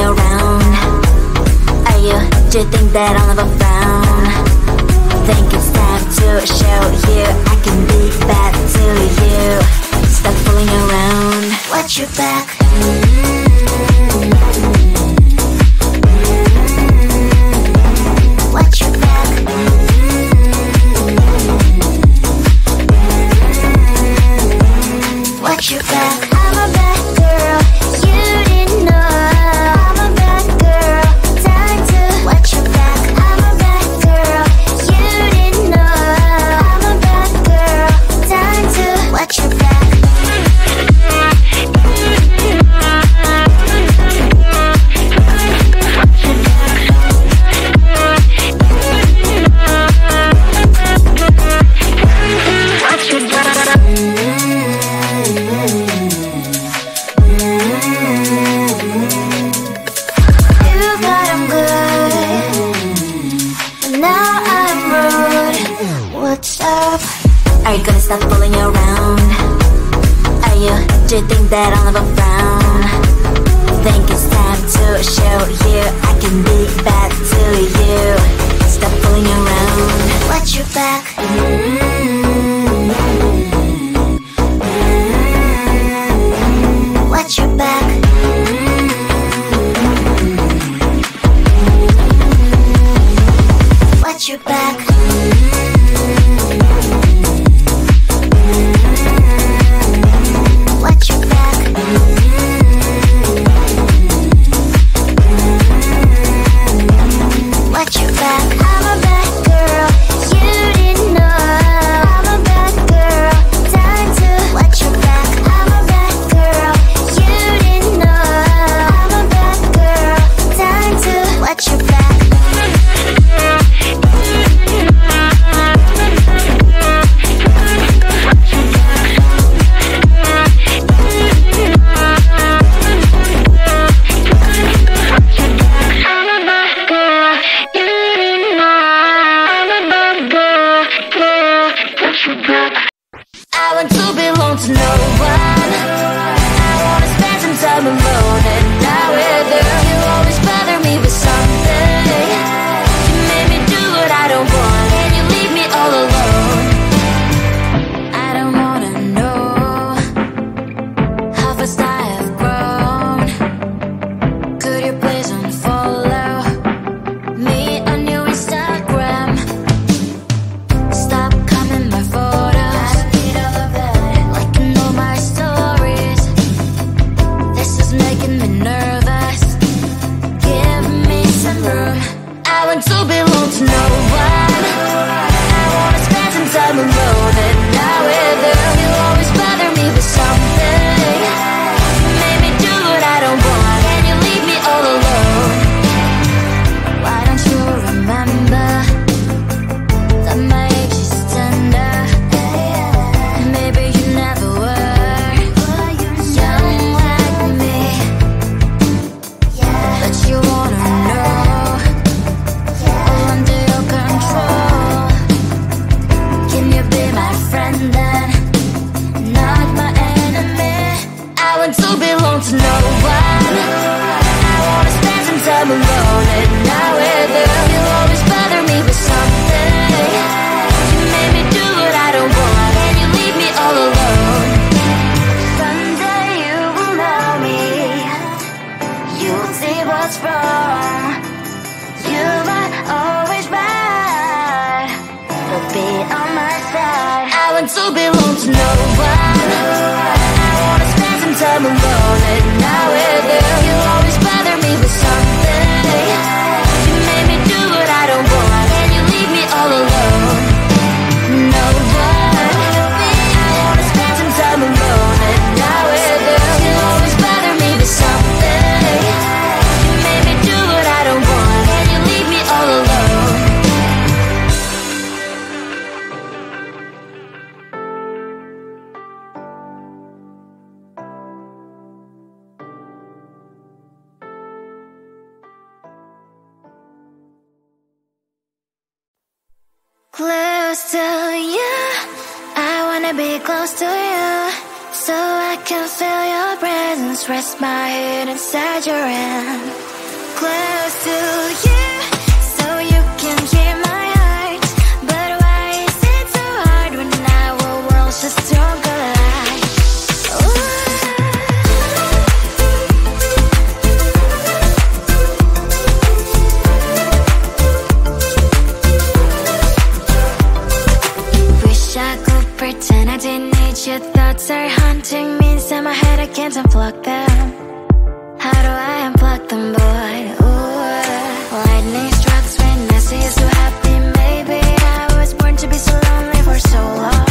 around? Do you think that I'll never frown? Think it's time to show you I can be bad to you. Stop fooling around. Watch your back. Watch your back. Watch your back. I'm a bad girl. You didn't know. I'm a bad girl. Time to watch your back. I'm a bad girl. You didn't know. I'm a bad girl. Time to watch your back. Are you gonna stop fooling around? Do you think that I'll never frown? Think it's time to show you I can be bad to you. Stop fooling around. Watch your back. Watch your back. Watch your back. Watch your back. Watch your back. I'm a bad girl. You didn't know. I'm a bad girl. Time to watch your back. I'm a bad girl. You didn't know. I'm a bad girl. Time to watch your back. I want to belong to no one. I wanna spend some time alone and not with you. You always bother me with something. You make me do what I don't want and you leave me all alone. I don't wanna know how fast I have grown. Could you please unfollow me on your Instagram? Stop coming my photos, liking all my stories. This is making me nervous. Give me some room. I want to belong to no one. I wanna spend some time alone and not with you. You always bother me with something. You make me do what I don't want and you leave me all alone. Why don't you remember that my age is tender? Maybe you never were young like me, but you wanna know all under your control. Can you be my friend then, not my enemy? I want to belong to no one. I wanna spend some time alone and not with you. You always bother me with something. You make me do what I don't want and you leave me all alone. Someday you will know me. You'll see what's wrong. You might always right, but be on my side. I want to belong to no one. I wanna spend some time alone and not with you. You always bother me with something. You make me do what I don't want and you leave me all alone. No one. I wanna spend some time alone and not with you. You always bother me with something. You make me do what I don't want and you leave me all alone. Close to you, I wanna be close to you, so I can feel your presence. Rest my head inside your hand. close to you so you can hear my heart. But why is it so hard when our worlds just don't collide? Wish I could pretend I didn't need your thoughts are haunting me inside my head. I can't unplug them. How do I unplug them, boy? Ooh, lightning strikes when I see you so happy. Maybe I was born to be so lonely for so long.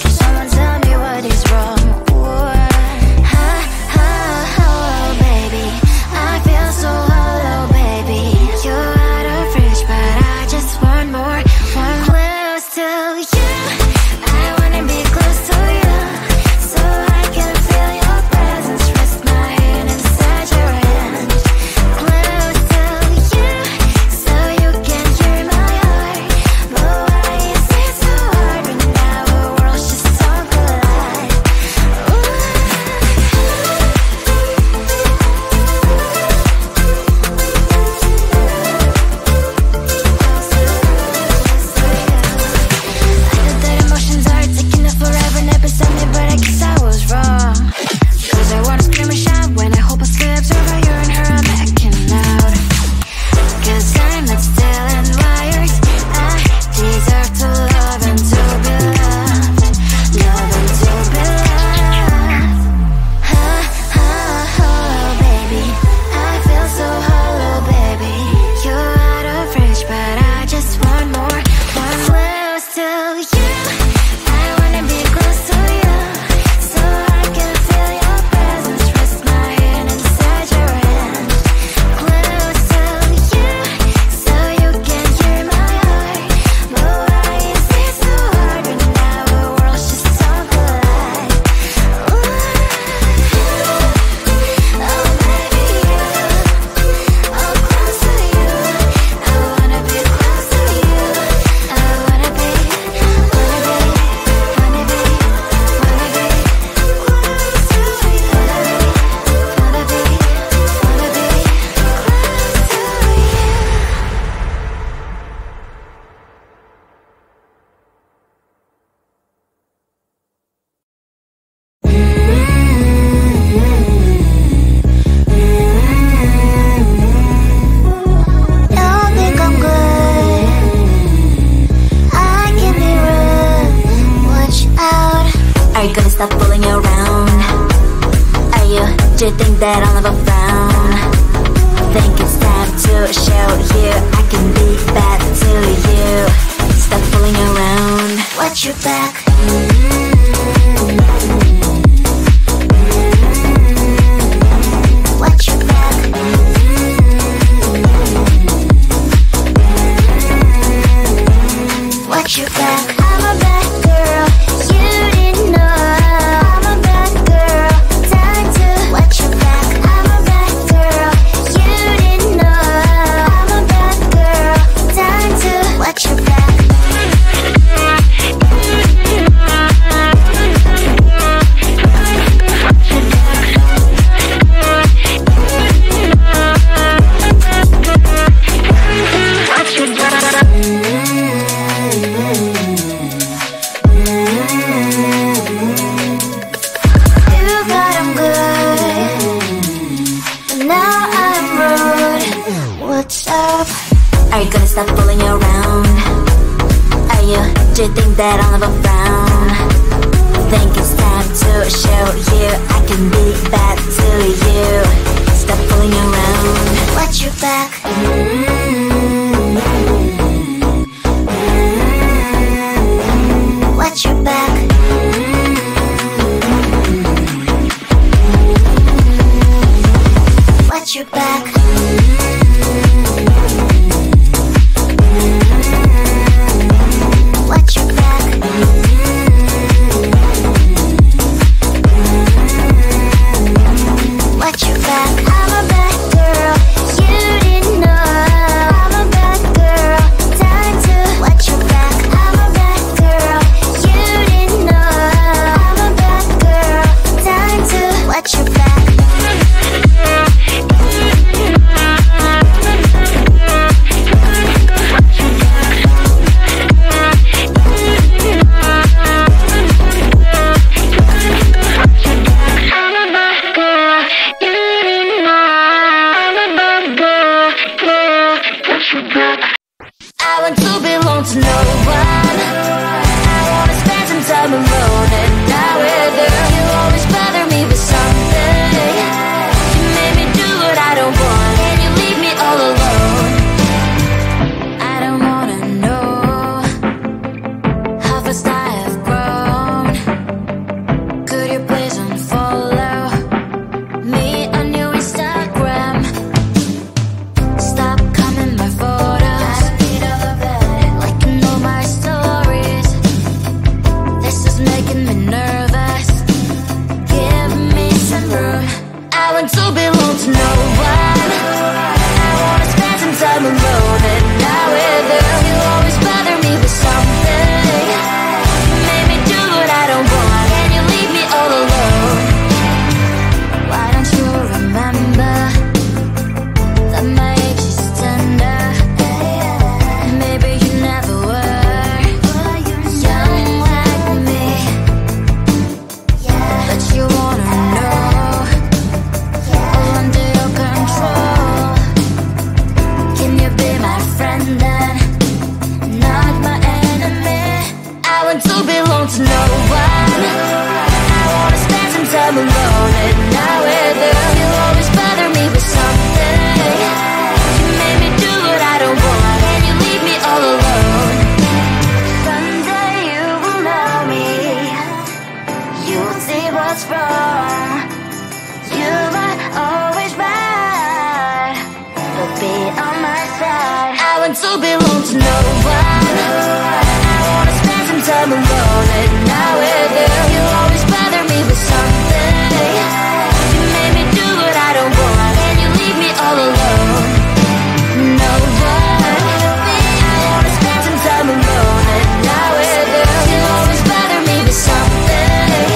Can someone tell me what is wrong? Ooh, oh, baby, I feel so hollow, baby. You're out of reach, but I just want more, one close to you. I wanna be close to you, so I can feel your presence. Rest my hand inside your hand. Close to you, so you can hear my heart. But why is it so hard when our worlds just don't collide? I thought that emotions are taking up forever, never sent me, but I guess I was wrong. Cause I wanna scream and shout when I hope I slip over you and her, I'm acting out. Cause I'm not still and wired. I deserve to love and to be loved. Love and to be loved. Oh, baby, I feel so hollow, baby. You're out of reach, but I just want more, one close to you. I wanna be close to you, so I can feel your presence. Rest my hand inside your hand. Close to you, so you can hear my heart. But why is it so hard when our worlds just don't collide? Oh, baby, oh, close to you. I wanna be close to you. I wanna be Don't think I'm good. I can be rude. Watch out. Are you gonna stop fooling around? Do you think that I'll never frown? Think it's time to show you I can be bad to you. Stop fooling around. Watch your back. Watch your back. Watch your back. I'm a bad girl. You didn't know. I'm a bad girl. Time to watch your back. I'm a bad girl. You didn't know. I'm a bad girl. Time to watch your back. You thought I'm good, but now I'm rude. What's up? Are you gonna stop fooling around? Do you think that I'll never frown? Think it's time to show you I can be bad to you. Stop fooling around. Watch your back. Watch your back. Watch your back. Watch your back. Watch your back. I'm a bad girl. You didn't know. I'm a bad girl. Time to watch your back. I'm a bad girl. You didn't know. I'm a bad girl. Time to watch your back. be on my side. I want to belong to no one. I wanna spend some time alone and not with you. You always bother me with something. You made me do what I don't want and you leave me all alone. No one. I wanna spend some time alone and not with you. You always bother me with something.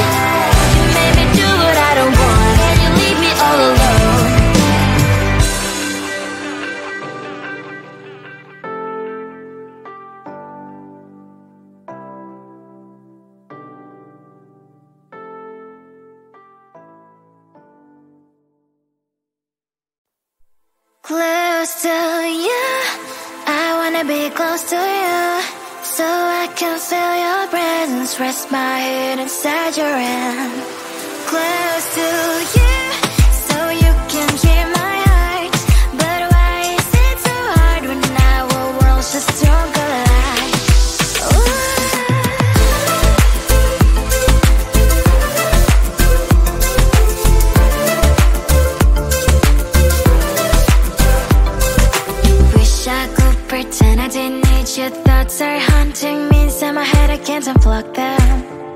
You made me do what I don't want and you leave me all alone. Close to you, I wanna be close to you, so I can feel your presence, rest my head inside your hand. Close to you, so you can hear my heart, but why is it so hard when our worlds just don't collide? I could pretend I didn't need your thoughts are haunting me inside my head, I can't unplug them.